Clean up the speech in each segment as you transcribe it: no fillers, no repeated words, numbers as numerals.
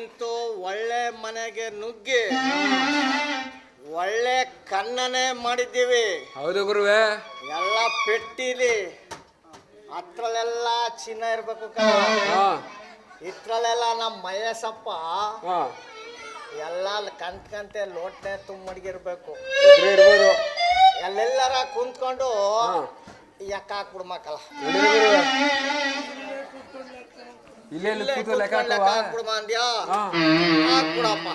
ಇಂತೂ ಒಳ್ಳೆ ಮನೆಗೆ ನುಗ್ಗಿ ಒಳ್ಳೆ ಕನ್ನನೆ ಮಾಡಿದ್ದೀವಿ. ಹೌದು ಗುರುವೆ. ಎಲ್ಲ ಪೆಟ್ಟಿಲಿ ಅದ್ರಲ್ಲೆಲ್ಲ ಚಿನ್ನ ಇರ್ಬೇಕು. ಇದ್ರಲ್ಲೆಲ್ಲ ನಮ್ಮ ಮಹೇಶಪ್ಪ ಎಲ್ಲ ಕಂತೆ ಲೋಟನೆ ತುಂಬ ಮಡಗಿರ್ಬೇಕು. ಎಲ್ಲೆಲ್ಲರ ಕುಂತ್ಕೊಂಡು ಯಾಕ ಹಾಕ್ಬಿಡ್ಮಕ್ಕಲ್ಲ, ಲೆಕ್ಕ ಹಾಕ್ಬಿಡ್ಮ ಅಂದ್ಯಾ, ಹಾಕ್ಬಿಡಪ್ಪ.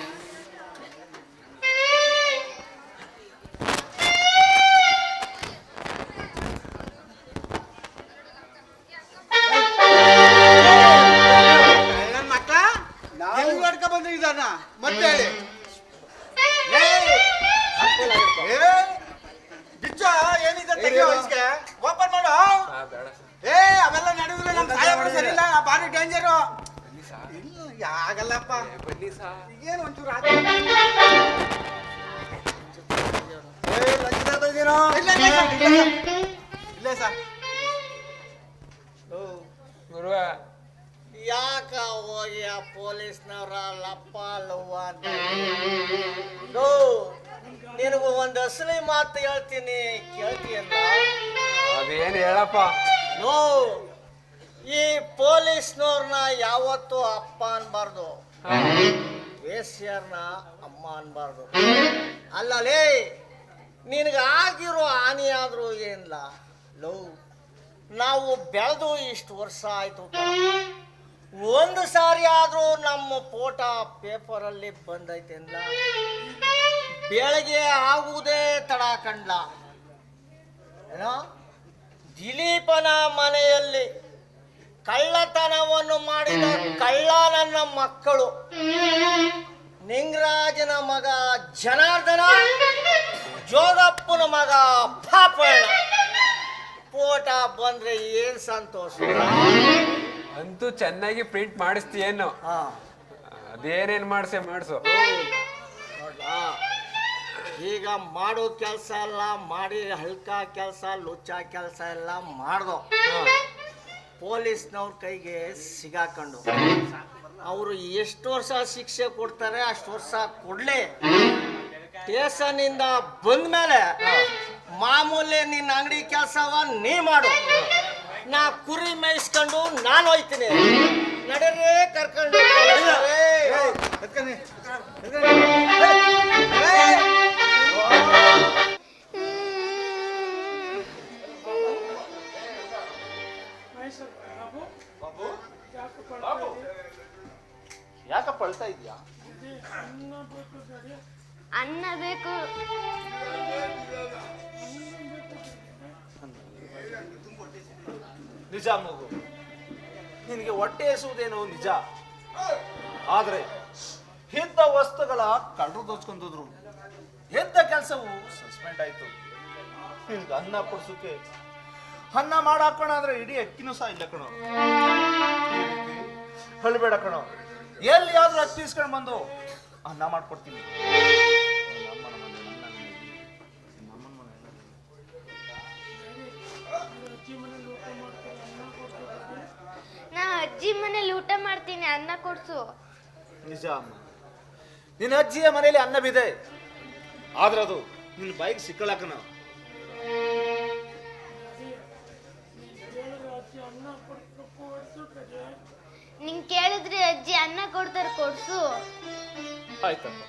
ಮತ್ತೆ ಓಪನ್ ಮಾಡು. ಅವೆಲ್ಲ ನಡೆದ್ರೆ ನಮ್ ಸಾಹೇಬ್ರು ಸರಿ ಇಲ್ಲ, ಬಾರಿ ಡೇಂಜರು. ಆಗಲ್ಲಪ್ಪ, ಏನು ಒಂಚೂರು ಇಲ್ಲೇ ಸರ್ ಗುರುವೆ. ಯಾಕ ಹೋಗಿ ಆ ಪೊಲೀಸ್ನವ್ರ ಲಪ್ಪ ಲವ್ವ ಅಂತ ನಿನಗೂ ಒಂದು ಅಸಲಿ ಮಾತು ಹೇಳ್ತೀನಿ, ಕೇಳ್ತೀಯಲ್ಲ? ಅದೇನು ಹೇಳಪ್ಪ. ನೋ, ಈ ಪೊಲೀಸ್ನವ್ರನ್ನ ಯಾವತ್ತೂ ಅಪ್ಪ ಅನ್ಬಾರ್ದು, ವೇಶ್ಯರ್ನ ಅಮ್ಮ ಅನ್ಬಾರ್ದು. ಅಲ್ಲಲೇ ನಿನಗೆ ಆಗಿರೋ ಹಾನಿ ಆದ್ರೂ ಏನಿಲ್ಲ. ಲವ್, ನಾವು ಬೆಳೆದು ಇಷ್ಟು ವರ್ಷ ಆಯ್ತು, ಒಂದು ಸಾರಿ ಆದ್ರೂ ನಮ್ಮ ಫೋಟೋ ಪೇಪರಲ್ಲಿ ಬಂದೈತೆ ಅಂದ. ಬೆಳಗ್ಗೆ ಆಗುವುದೇ ತಡ ಕಂಡ್ಲ. ಏನೋ ದಿಲೀಪನ ಮನೆಯಲ್ಲಿ ಕಳ್ಳತನವನ್ನು ಮಾಡಿದ ಕಳ್ಳ ನನ್ನ ಮಕ್ಕಳು, ನಿಂಗರಾಜನ ಮಗ ಜನಾರ್ದನ, ಜೋಗಪ್ಪನ ಮಗ ಪಾಪಣ್ಣ. ಫೋಟ ಬಂದ್ರೆ ಏನ್ ಸಂತೋಷ. ಅಂತೂ ಚೆನ್ನಾಗಿ ಪ್ರಿಂಟ್ ಮಾಡಿಸ್ತೀಯೇನು? ಅದೇನೇನ್ ಮಾಡಿಸು. ಈಗ ಮಾಡೋ ಕೆಲಸ ಎಲ್ಲ ಮಾಡಿ, ಹಲ್ಕ ಕೆಲಸ ಲುಚ್ಚ ಕೆಲಸ ಎಲ್ಲ ಮಾಡ್ದೋ ಪೊಲೀಸ್ನವ್ರ ಕೈಗೆ ಸಿಗಾಕೊಂಡು ಅವರು ಎಷ್ಟು ವರ್ಷ ಶಿಕ್ಷೆ ಕೊಡ್ತಾರೆ ಅಷ್ಟು ವರ್ಷ ಕೊಡ್ಲಿ. ಸ್ಟೇಷನ್ನಿಂದ ಬಂದ್ಮೇಲೆ ಮಾಮೂಲಿ ನಿನ್ನ ಅಂಗಡಿ ಕೆಲಸವ ನೀ ಮಾಡು, ನಾ ಕುರಿ ಮೇಯಿಸ್ಕೊಂಡು ನಾನು ಹೋಯ್ತೀನಿ. ನಡೀರೇ ಕರ್ಕೊಂಡು ಯಾಕಪ್ಪ ಅಳ್ತಾ ಇದೆಯಾ? ಅನ್ನ ಬೇಕು. ನಿಜ ಮಗು, ನಿನಗೆ ಹೊಟ್ಟೆ ಎಸುವುದೇನೋ ನಿಜ. ಆದ್ರೆ ಇಂಥ ವಸ್ತುಗಳ ಕಳ್ಳರು ದೋಚ್ಕೊಂಡ್ರು, ಎಂತ ಕೆಲಸವು ಸಸ್ಪೆಂಡ್ ಆಯ್ತು. ನಿನ್ಗೆ ಅನ್ನ ಕೊಡ್ಸೋಕೆ ಅನ್ನ ಮಾಡಾಕೋಣ ಅಂದ್ರೆ ಇಡೀ ಅಕ್ಕಿನೂ ಸಹ ಇಲ್ಲ ಕಣೋ. ಹೊಳ್ಬೇಡ ಕಣೋ, ಎಲ್ಲಿಯಾದ್ರೂ ಅಕ್ಕಿ ಇಸ್ಕೊಂಡು ಬಂದು ಅನ್ನ ಮಾಡ್ಕೊಡ್ತೀನಿ. ನಾ ಅಜ್ಜಿ ಮನೇಲಿ ಊಟ ಮಾಡ್ತೀನಿ, ಅನ್ನ ಕೊಡ್ಸು. ನಿಜ ಅಮ್ಮ, ನಿನ್ನ ಅಜ್ಜಿಯ ಮನೆಯಲ್ಲಿ ಅನ್ನ ಬಿದೆ, ಆದ್ರೆ ಅದು ನಿನ್ನ ಬಾಯಿಗೆ ಸಿಕ್ಕಲಾಕನ. ನಿಂಗೆ ಕೇಳಿದ್ರೆ ಅಜ್ಜಿ ಅನ್ನ ಕೊಡ್ತಾರೆ, ಕೊಡ್ಸು. ಆಯ್ತಪ್ಪ.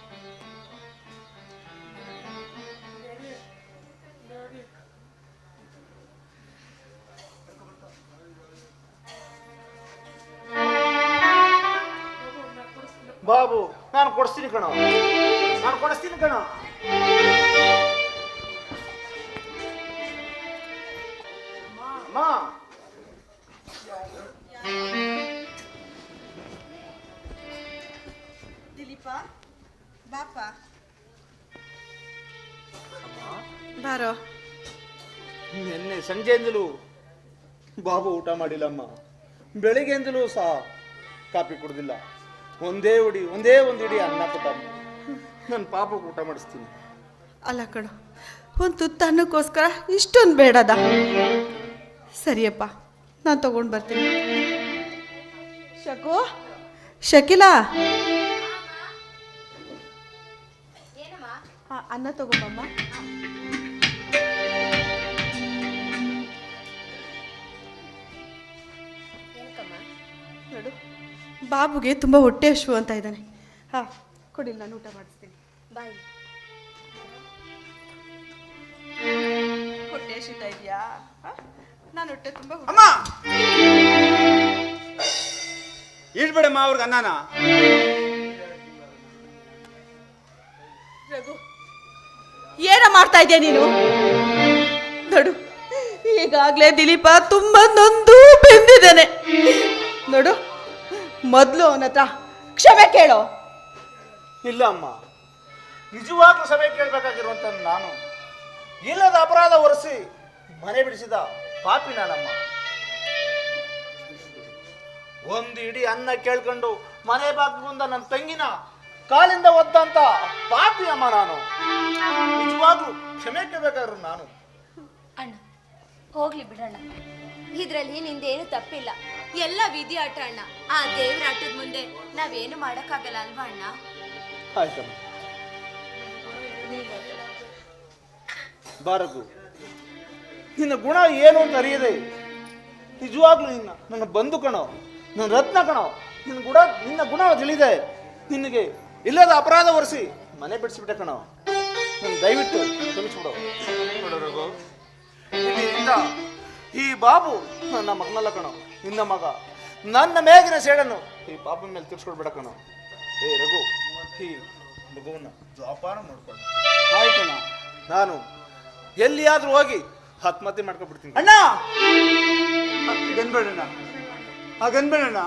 ಬಾಬು, ನಾನು ಕೊಡಿಸ್ತೀನಿ ಕಣ, ನಾನು ಕೊಡಿಸ್ತೀನಿ ಕಣ. ದಿಲೀಪ ಬಾಪ ಬಾರೋ. ನಿನ್ನೆ ಸಂಜೆಯಿಂದಲೂ ಬಾಬು ಊಟ ಮಾಡಿಲ್ಲಮ್ಮ, ಬೆಳಿಗ್ಗೆಯಿಂದಲೂ ಸಹ ಕಾಫಿ ಕುಡ್ದಿಲ್ಲ. ಒಂದೇ ಒಂದು ಇಡಿ ಅನ್ನ ಪುಟ್ಟ. ನನ್ನ ಪಾಪಕ್ಕೆ ಊಟ ಮಾಡಿಸ್ತೀನಿ. ಅಲ್ಲ ಕಣೋ, ಒಂದು ತುತ್ತ ಅನ್ನಕ್ಕೋಸ್ಕರ ಇಷ್ಟೊಂದು ಬೇಡದ. ಸರಿಯಪ್ಪ, ನಾನು ತಗೊಂಡು ಬರ್ತೀನಿ. ಶಕೀಲಾ, ಅನ್ನ ತಗೋಬಮ್ಮ. ನೋಡು, ಬಾಬುಗೆ ತುಂಬ ಹೊಟ್ಟೆ ಹಶು ಅಂತ ಇದ್ದಾನೆ. ಹಾಂ ಕೊಡಿ, ನಾನು ಊಟ ಮಾಡಿಸ್ತೀನಿ. ಬಾಯ್. ಹೊಟ್ಟೆ ಹಸಿತಾ ಇದೆಯಾ? ನಾನು ಹೊಟ್ಟೆ ತುಂಬ ಅಮ್ಮ ಇಡ್ಬೇಡಮ್ಮ ಅವ್ರಿಗೆ ಅನ್ನನ. ರಘು, ಏನ ಮಾಡ್ತಾ ಇದೆಯಾ ನೀನು? ನೋಡು, ಈಗಾಗಲೇ ದಿಲೀಪ ತುಂಬಾ ನೊಂದು ಬೆಂದಿದ್ದಾನೆ. ನೋಡು, ಮೊದಲು ಅವನ ಹತ್ರ ಕ್ಷಮೆ ಕೇಳೋ. ಇಲ್ಲ ಅಮ್ಮ, ನಿಜವಾಗ್ಲೂ ಸಭೆ ಕೇಳಬೇಕಾಗಿರುವಂತ ನಾನು ಇಲ್ಲದ ಅಪರಾಧ ಹೊರಿಸಿ ಮನೆ ಬಿಡಿಸಿದ ಪಾಪಿ ನಾನಮ್ಮ. ಒಂದು ಇಡೀ ಅನ್ನ ಕೇಳ್ಕೊಂಡು ಮನೆ ಬಾಗಿಲು ಬಂದ ನನ್ನ ತಂಗಿನ ಕಾಲಿಂದ ಒದ್ದಂತ ಪಾಪಿ ಅಮ್ಮ ನಾನು. ನಿಜವಾಗ್ಲೂ ಕ್ಷಮೆ ಕೇಳಬೇಕಾದ್ರು ನಾನು. ಅಣ್ಣ ಹೋಗ್ಲಿ ಬಿಡಣ್ಣ, ಇದ್ರಲ್ಲಿ ನಿಂದೇನು ತಪ್ಪಿಲ್ಲ, ಎಲ್ಲ ವಿಧಿ ಆಟ ಅಣ್ಣ. ಆ ದೇವ್ರ ಆಟದ ಮುಂದೆ ನಾವೇನು ಮಾಡಕ್ಕಾಗಲ್ಲ ಅಲ್ವಾ ಅಣ್ಣ? ಆಯ್ತಮ್ಮ, ಬಾರಗು, ನಿನ್ನ ಗುಣ ಏನು ಅಂತ ಅರಿಯದೆ ನಿಜವಾಗ್ಲೂ ನನ್ನ ಬಂಧು ಕಣೋ, ನನ್ನ ರತ್ನ ಕಣೋ. ನಿನ್ನ ಗುಣ ತಿಳಿದೆ ನಿನಗೆ ಇಲ್ಲದ ಅಪರಾಧ ಹೊರಿಸಿ ಮನೆ ಬಿಡಿಸಿಬಿಟ್ಟೆ ಕಣೋ. ನನ್ನ ದಯವಿಟ್ಟು ಕ್ಷಮಿಸ್ಬಿಡು. ನೋಡೋರಗು, ಇಲ್ಲಿಂದ ಈ ಬಾಬು ನನ್ನ ಮಗನಲ್ಲ ಕಣೋ, ನಿನ್ನ ಮಗ. ನನ್ನ ಮೇಗಿನ ಸೇಡನ್ನು ಈ ಬಾಬುನ ಮೇಲೆ ತಿರ್ಸ್ಕೊಡ್ಬೇಡ ಕಣೋ. ಏ ರಘು, ಈ ಮಗುವನ್ನ ಜೋಪಾನ ನೋಡ್ಕೊಂಡು. ಆಯ್ತಣ್ಣ. ನಾನು ಎಲ್ಲಿಯಾದ್ರೂ ಹೋಗಿ ಆತ್ಮಹತ್ಯೆ ಮಾಡ್ಕೊಂಡ್ಬಿಡ್ತೀನಿ. ಅಣ್ಣ ಗನ್ಬೇಡಣ್ಣ, ಗನ್ಬೇಡಣ್ಣ.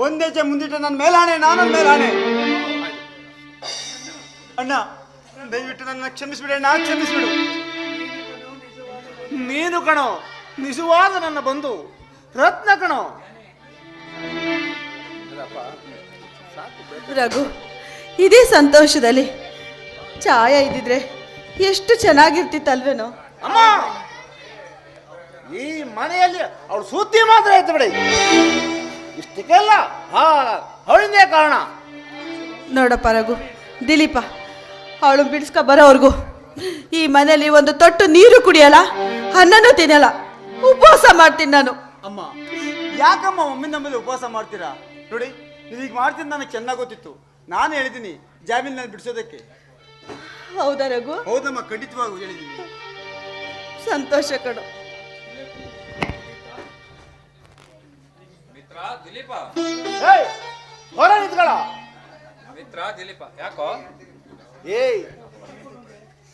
ಒಂದ್ ಹೆಜ್ಜೆ ಮುಂದಿಟ್ಟ ನನ್ನ ಮೇಲಾಣೆ, ನಾನು ಮೇಲಾಣೆ. ಅಣ್ಣ ದಯವಿಟ್ಟು ನನ್ನ ಕ್ಷಮಿಸ್ಬಿಡಣ್ಣ, ಕ್ಷಮಿಸ್ಬಿಡು. ನೀನು ಕಣೋ ನಿಜವಾದ ನನ್ನ ಬಂಧು, ರತ್ನ ಕಣೋ. ರಘು, ಇದೇ ಸಂತೋಷದಲ್ಲಿ ಛಾಯ ಇದ್ದಿದ್ರೆ ಎಷ್ಟು ಚೆನ್ನಾಗಿರ್ತಿತ್ತಲ್ವೇನೋ. ಅಮ್ಮ, ಈ ಮನೆಯಲ್ಲಿ ಅವಳು ಸುದ್ದಿ ಮಾತ್ರ ಆಯ್ತು ಬಿಡಿ. ಇಷ್ಟಕ್ಕೆಲ್ಲ ಅವಳಿಂದೇ ಕಾರಣ. ನೋಡಪ್ಪ ರಘು, ದಿಲೀಪ ಅವಳು ಬಿಡಿಸ್ಕ ಬರೋವರೆಗೂ ಈ ಮನೇಲಿ ಒಂದು ತೊಟ್ಟು ನೀರು ಕುಡಿಯಲ್ಲ, ಅನ್ನನೂ ತಿನ್ನಲ್ಲ, ಉಪವಾಸ ಮಾಡ್ತೀನಿ ನಾನು. ಅಮ್ಮ ಯಾಕಮ್ಮ ಒಮ್ಮೆ ನಮ್ಮಲ್ಲಿ ಉಪವಾಸ ಮಾಡ್ತೀರಾ? ನೋಡಿ, ನೀವೀಗ ಮಾಡ್ತೀನಿ ನನಗೆ ಚೆನ್ನಾಗಿ ಗೊತ್ತಿತ್ತು. ನಾನು ಹೇಳಿದ್ದೀನಿ ಜಾಮೀನಲ್ಲಿ ಬಿಡಿಸೋದಕ್ಕೆ. ಹೌದಾ ರಘು? ಹೌದಮ್ಮ, ಖಂಡಿತವಾಗೂ ಹೇಳಿದ್ದೀನಿ. ಸಂತೋಷ ಕಣೋ. ಮಿತ್ರ ದಿಲೀಪ, ಏಯ್, ಹೊರ ನಿಂತ್ಕೊಳ್ಳ. ಮಿತ್ರ ದಿಲೀಪ, ಯಾಕೋ ಏಯ್,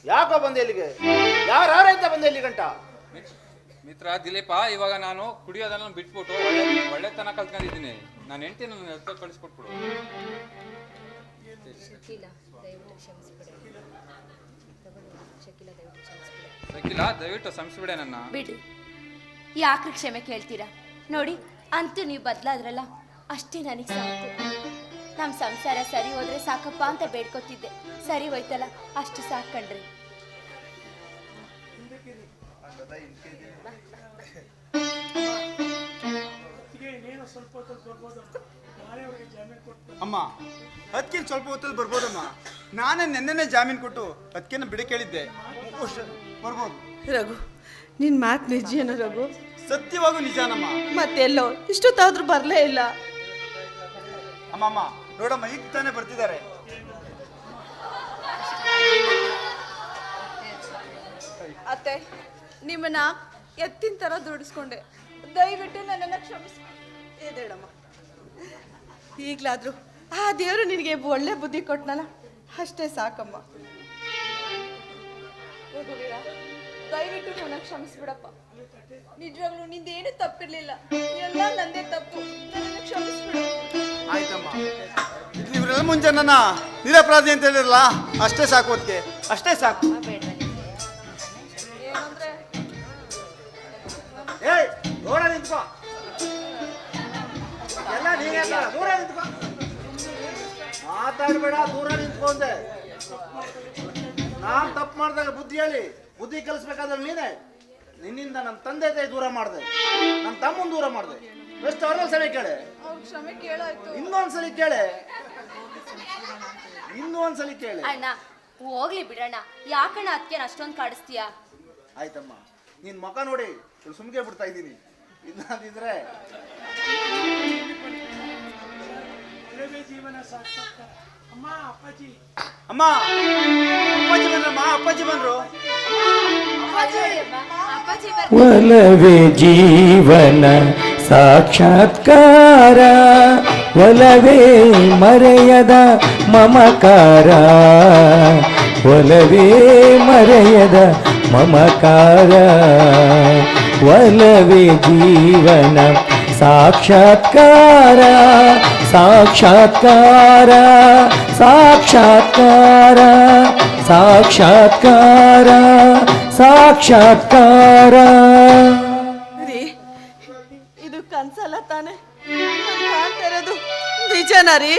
ಯಾಕೋ ಬಂದೆ ಇಲ್ಲಿಗೆ? ಯಾರಾಯ್ತ ಬಂದೆ ಇಲ್ಲಿ ಗಂಟ? ಮಿತ್ರ ದಿಲೀಪ, ಇವಾಗ ನಾನು ಕುಡಿಯೋದನ್ನ ಬಿಟ್ಬಿಟ್ಟು ಒಳ್ಳೆತನ ಕಲ್ತ್ಕೊಂಡಿದ್ದೀನಿ. ನಾನು ಹೆಂಡತಿ ನನ್ನ ಎತ್ತ ಕಳಿಸ್ಕೊಟ್ಬಿಡು. ಶಕೀಲ, ದಯವಿಟ್ಟು ಕ್ಷಮಿಸ್ಬಿಡೆ ನನ್ನ. ಬಿಡ್ರಿ, ಯಾಕ್ರಿ ಕ್ಷಮೆ ಕೇಳ್ತೀರಾ? ನೋಡಿ, ಅಂತೂ ನೀವು ಬದಲಾದ್ರಲ್ಲ, ಅಷ್ಟೇ ನನಗೆ ಸಾಕು. ನಮ್ಮ ಸಂಸಾರ ಸರಿ ಹೋದ್ರೆ ಸಾಕಪ್ಪ ಅಂತ ಬೇಡ್ಕೊತಿದ್ದೆ. ಸರಿ ಹೋಯ್ತಲ್ಲ, ಅಷ್ಟು ಸಾಕಣ್ರಿ. ಅಮ್ಮ ಅದಕ್ಕೇನು ಸ್ವಲ್ಪ ಹೊತ್ತಲ್ಲಿ ಬರ್ಬೋದಮ್ಮ. ನಾನೇ ನೆನ್ನೆನೆ ಜಾಮೀನು ಕೊಟ್ಟು ಅದಕ್ಕೇನು ಬಿಡಿ ಕೇಳಿದ್ದೆ. ಬರ್ಬೋದು ರಘು, ನಿನ್ ಮಾತು ನಿಜೇನೋ ರಘು? ಸತ್ಯವಾಗೂ ನಿಜಾನಮ್ಮ. ಮತ್ತೆಲ್ಲೋ ಇಷ್ಟೊತ್ತಾದ್ರೂ ಬರಲೇ ಇಲ್ಲ. ಅಮ್ಮಮ್ಮ ನೋಡಮ್ಮ, ಈಗ ತಾನೇ ಬರ್ತಿದ್ದಾರೆ. ಅತ್ತೆ, ನಿಮ್ಮನ್ನ ಎತ್ತಿನ ತರ ದುಡಿಸ್ಕೊಂಡೆ, ದಯವಿಟ್ಟು ನನ್ನನ್ನು ಕ್ಷಮಿಸಿ. ಏದೇಳಮ್ಮ, ಈಗಲಾದ್ರೂ ಆ ದೇವರು ನಿನಗೆ ಒಳ್ಳೆ ಬುದ್ಧಿ ಕೊಟ್ನಲ್ಲ, ಅಷ್ಟೇ ಸಾಕಮ್ಮ. ರಘುವೀರ, ದಯವಿಟ್ಟು ನನ್ನ ಕ್ಷಮಿಸ್ಬಿಡಪ್ಪ. ನಿಜವಾಗ್ಲೂ ನಿಂದೇನು ತಪ್ಪಿರ್ಲಿಲ್ಲ, ಎಲ್ಲ ನಂದೇ ತಪ್ಪು. ನನ್ನ ಕ್ಷಮಿಸ್ಬಿಡು. ಆಯ್ತಮ್ಮ, ನೀವ್ರೆಲ್ಲ ಮುಂಚೆ ನನ್ನ ನಿರಪರಾಧಿ ಅಂತ ಹೇಳಿರಲ್ಲ, ಅಷ್ಟೇ ಸಾಕು. ಅದಕ್ಕೆ ಅಷ್ಟೇ ಸಾಕು. ಏನಂದ್ರೆ ಏಯ್, ದೂರ ನಿಂತ್ಕೋ. ಎಲ್ಲ ನೀನೇ ಅಲ್ಲ, ದೂರ ನಿಂತ್ಕೋ. ಮಾತಾಡ್ಬೇಡ, ದೂರ ನಿಂತ್ಕೊಂಡೆ. ನಾನ್ ತಪ್ಪು ಮಾಡಿದಾಗ ಬುದ್ಧಿ ಹೇಳಿ ಬುದ್ಧಿ ಕಲಿಸ್ಬೇಕಾದ್ರೆ ನೀನೇ. ನಿನ್ನಿಂದ ನಮ್ಮ ತಂದೆ ತಾಯಿ ದೂರ ಮಾಡಿದೆ, ನಮ್ಮ ತಮ್ಮನ ದೂರ ಮಾಡಿದೆ. ಎಷ್ಟು ಅವ್ರನ್ನ ಸರಿ ಕೇಳೆ, ಕ್ಷಮೆ ಕೇಳಾಯ್ತು. ಇನ್ನೊಂದ್ಸಲಿ ಕೇಳೆ. ಇನ್ನೂ ಒಂದ್ಸಲಿ ಕೇಳಿ. ಅಣ್ಣ ಹೋಗ್ಲಿ ಬಿಡಣ್ಣ, ಯಾಕಣ್ಣ ಅದಕ್ಕೆ ಅಷ್ಟೊಂದು ಕಾಡಿಸ್ತೀಯ? ಆಯ್ತಮ್ಮ, ನಿನ್ ಮುಖ ನೋಡಿ ಸುಮ್ಗೆ ಬಿಡ್ತಾ ಇದ್ದೀನಿ. ಇಲ್ಲಾಂದಿದ್ರೆ ಅಮ್ಮ ಅಪ್ಪಾಜಿ ಬಂದ್ರಮ್ಮ, ಅಪ್ಪಾಜಿ ಬಂದ್ರು. ಒಲವೇ ಜೀವನ ಸಾಕ್ಷಾತ್ಕಾರ, ಒಲವೇ ಮರೆಯದ ಮಮಕಾರ, ಒಲವೇ ಮರೆಯದ ಮಮಕಾರ, ಒಲವೇ ಜೀವನ ಸಾಕ್ಷಾತ್ಕಾರ, ಸಾಕ್ಷಾತ್ಕಾರ, ಸಾಕ್ಷಾತ್ಕಾರ, ಸಾಕ್ಷಾತ್ಕಾರ, ಸಾಕ್ಷಾತ್ಕಾರ. ರೀ, ಇದು ಕನ್ಸಲ್ಲ ತಾನೆ? ಕಾಣ್ತಾ ಇರೋದು ನಿಜನಾ ರೀ?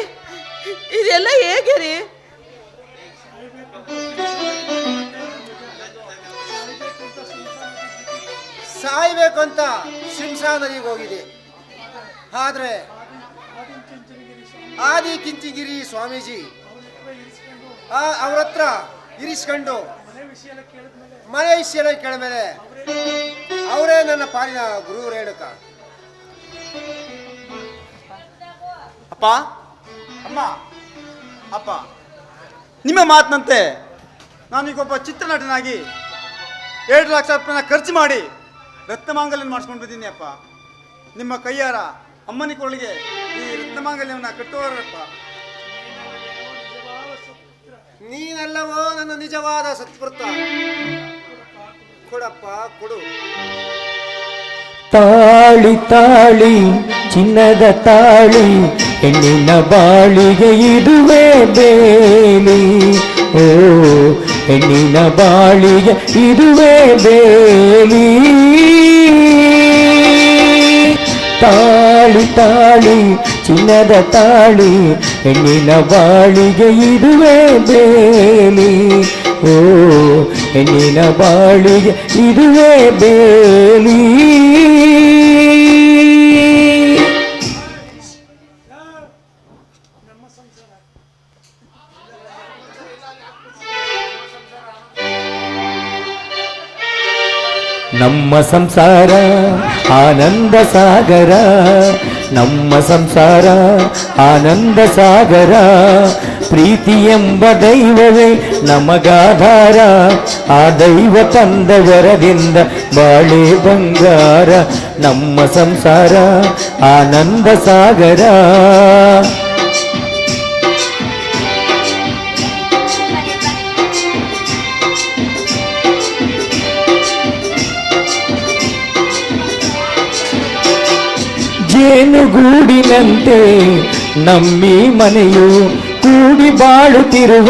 ಇದೆಲ್ಲ ಹೇಗೆ ರೀ? ಸಾಯ್ಬೇಕಂತ ಶಿಂಸಾನದಿಗೆ ಹೋಗಿದೆ. ಆದ್ರೆ ಆದಿ ಕಿಂಚಿಗಿರಿ ಸ್ವಾಮೀಜಿ ಅವ್ರ ಹತ್ರ ಇರಿಸ್ಕೊಂಡು ಮನೆ ವಿಷಯ ಕೇಳಮೇಲೆ ಅವರೇ ನನ್ನ ಪಾಲಿನ ಗುರು ರೇಣುಕ. ಅಪ್ಪ, ಅಮ್ಮ, ಅಪ್ಪ, ನಿಮ್ಮ ಮಾತಿನಂತೆ ನಾನೀಗೊಬ್ಬ ಚಿತ್ರನಟನಾಗಿ 2 ಲಕ್ಷ ರೂಪಾಯಿನ ಖರ್ಚು ಮಾಡಿ ರತ್ನಮಾಂಗಲ್ಯ ಮಾಡಿಸ್ಕೊಂಡು ಬಂದಿದ್ದೀನಿ ಅಪ್ಪ. ನಿಮ್ಮ ಕೈಯಾರ ಅಮ್ಮನಿ ಕೊರಳಿಗೆ ಈ ರತ್ನಮಾಂಗಲ್ಯವನ್ನು ಕಟ್ಟುವರಪ್ಪ. ನೀನೆಲ್ಲವೋ ನನ್ನ ನಿಜವಾದ ಸತ್ಪುತ್ರ. ಕೊಡಪ್ಪ ಕೊಡು. ತಾಳಿ ತಾಳಿ ಚಿನ್ನದ ತಾಳಿ, ಹೆಣ್ಣಿನ ಬಾಳಿಗೆ ಇದುವೇ ಬೇಲಿ, ಓ ಹೆಣ್ಣಿನ ಬಾಳಿಗೆ ಇದುವೇ ಬೇಲಿ. ತಾಳಿ ತಾಳಿ ಚಿನ್ನದ ತಾಳಿ, ಹೆಣ್ಣಿನ ಬಾಳಿಗೆ ಇದುವೇ ಬೇಲಿ, ಓ ಹೆಣ್ಣಿನ ಬಾಳಿಗೆ ಇದುವೇ ಬೇಲಿ. ನಮ್ಮ ಸಂಸಾರ ಆನಂದ ಸಾಗರ, ನಮ್ಮ ಸಂಸಾರ ಆನಂದ ಸಾಗರ, ಪ್ರೀತಿ ಎಂಬ ದೈವವೇ ನಮಗಾಧಾರ, ಆ ದೈವ ತಂದ ವರದಿಂದ ಬಾಳೆ ಬಂಗಾರ, ನಮ್ಮ ಸಂಸಾರ ಆನಂದ ಸಾಗರ. ಜೇನುಗೂಡಿನಂತೆ ನಮ್ಮಿ ಮನೆಯು, ಕೂಡಿ ಬಾಳುತ್ತಿರುವ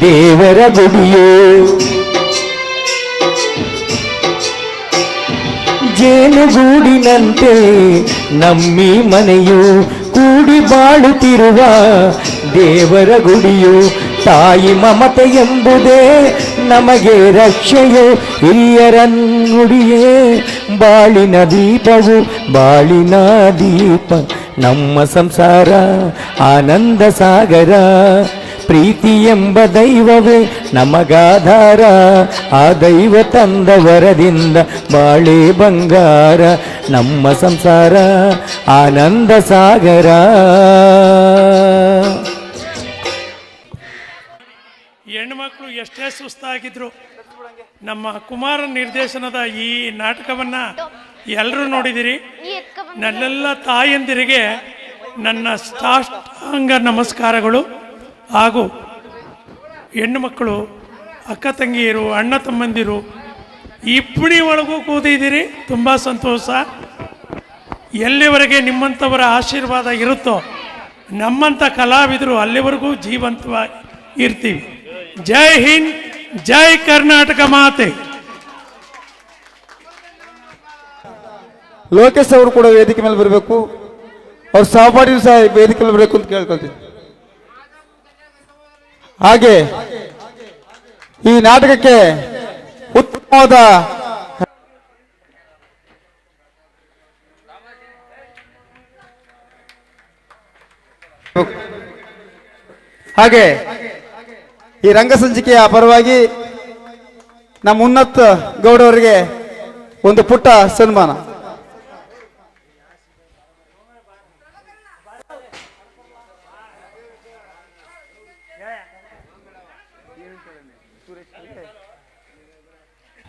ದೇವರ ಗುಡಿಯು. ಜೇನುಗೂಡಿನಂತೆ ನಮ್ಮಿ ಮನೆಯು, ಕೂಡಿ ಬಾಳುತ್ತಿರುವ ದೇವರ ಗುಡಿಯು. ತಾಯಿ ಮಮತೆ ಎಂಬುದೇ ನಮಗೆ ರಕ್ಷೆಯು, ಹಿರಿಯರ ನುಡಿಯೇ ಬಾಳಿನ ದೀಪವು, ಬಾಳಿನ ದೀಪ. ನಮ್ಮ ಸಂಸಾರ ಆನಂದ ಸಾಗರ, ಪ್ರೀತಿ ಎಂಬ ದೈವವೇ ನಮಗಾಧಾರ, ಆ ದೈವ ತಂದ ವರದಿಂದ ಬಾಳೆ ಬಂಗಾರ, ನಮ್ಮ ಸಂಸಾರ ಆನಂದ ಸಾಗರ. ಹೆಣ್ಮಕ್ಳು ಎಷ್ಟೇ ಸುಸ್ತಾಗಿದ್ರು ನಮ್ಮ ಕುಮಾರನ್ ನಿರ್ದೇಶನದ ಈ ನಾಟಕವನ್ನ ಎಲ್ಲರೂ ನೋಡಿದಿರಿ. ನನ್ನೆಲ್ಲ ತಾಯಂದಿರಿಗೆ ನನ್ನ ಸಾಷ್ಟಾಂಗ ನಮಸ್ಕಾರಗಳು. ಹಾಗೂ ಹೆಣ್ಣು ಮಕ್ಕಳು, ಅಕ್ಕ ತಂಗಿಯರು, ಅಣ್ಣ ತಮ್ಮಂದಿರು ಇಬ್ಬನಿ ಒಳಗೂ ಕೂತಿದ್ದೀರಿ, ತುಂಬ ಸಂತೋಷ. ಎಲ್ಲಿವರೆಗೆ ನಿಮ್ಮಂಥವರ ಆಶೀರ್ವಾದ ಇರುತ್ತೋ ನಮ್ಮಂಥ ಕಲಾವಿದರು ಅಲ್ಲಿವರೆಗೂ ಜೀವಂತವಾಗಿ ಇರ್ತೀವಿ. ಜೈ ಹಿಂದ್, ಜೈ ಕರ್ನಾಟಕ ಮಾತೆ. ಲೋಕೇಶ್ ಅವರು ಕೂಡ ವೇದಿಕೆ ಮೇಲೆ ಬರಬೇಕು, ಅವ್ರ ಸಹಪಾಠಿಗಳು ಸಹ ವೇದಿಕೆ ಮೇಲೆ ಬರಬೇಕು ಅಂತ ಕೇಳ್ಕೊಳ್ತೀನಿ. ಹಾಗೆ ಈ ನಾಟಕಕ್ಕೆ ಉತ್ತಮವಾದ ಹಾಗೆ ಈ ರಂಗಸಂಚಿಕೆಯ ಪರವಾಗಿ ನಮ್ಮ ಉನ್ನತ್ ಗೌಡವರಿಗೆ ಒಂದು ಪುಟ್ಟ ಸನ್ಮಾನ.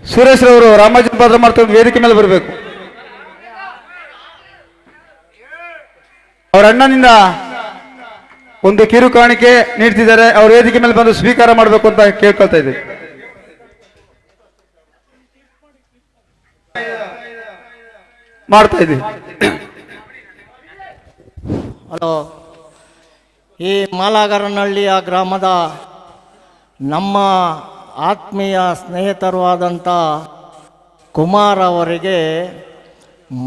ಸುರೇಶ್ ರವರು ರಾಮಾಜಿನ್ ಪಾತ್ರ ಮಾಡ್ತಾರೆ, ವೇದಿಕೆ ಮೇಲೆ ಬರಬೇಕು. ಅವರ ಅಣ್ಣನಿಂದ ಒಂದು ಕಿರು ಕಾಣಿಕೆ ನೀಡ್ತಿದ್ದಾರೆ, ಅವ್ರ ವೇದಿಕೆ ಮೇಲೆ ಬಂದು ಸ್ವೀಕಾರ ಮಾಡಬೇಕು ಅಂತ ಕೇಳ್ಕೊಳ್ತಾ ಇದ್ದೀವಿ. ಮಾಡ್ತಾ ಇದ್ದೀವಿ. ಹಲೋ, ಈ ಮಾಲಗರನಹಳ್ಳಿಯ ಗ್ರಾಮದ ನಮ್ಮ ಆತ್ಮೀಯ ಸ್ನೇಹಿತರು ಆದಂಥ ಕುಮಾರ್ ಅವರಿಗೆ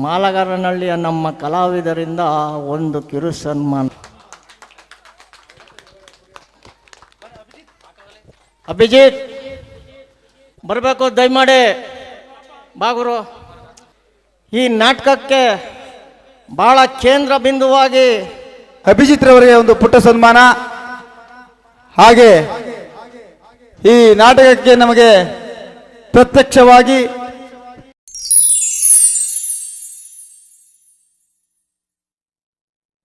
ಮಾಲಗರನಹಳ್ಳಿಯ ನಮ್ಮ ಕಲಾವಿದರಿಂದ ಒಂದು ಕಿರು ಸನ್ಮಾನ. ಅಭಿಜಿತ್ ಬರಬೇಕು, ದಯಮಾಡಿ ಬಾಗುರು. ಈ ನಾಟಕಕ್ಕೆ ಬಹಳ ಕೇಂದ್ರ ಬಿಂದುವಾಗಿ ಅಭಿಜಿತ್ ರವರಿಗೆ ಒಂದು ಪುಟ್ಟ ಸನ್ಮಾನ. ಹಾಗೆ ಈ ನಾಟಕಕ್ಕೆ ನಮಗೆ ಪ್ರತ್ಯಕ್ಷವಾಗಿ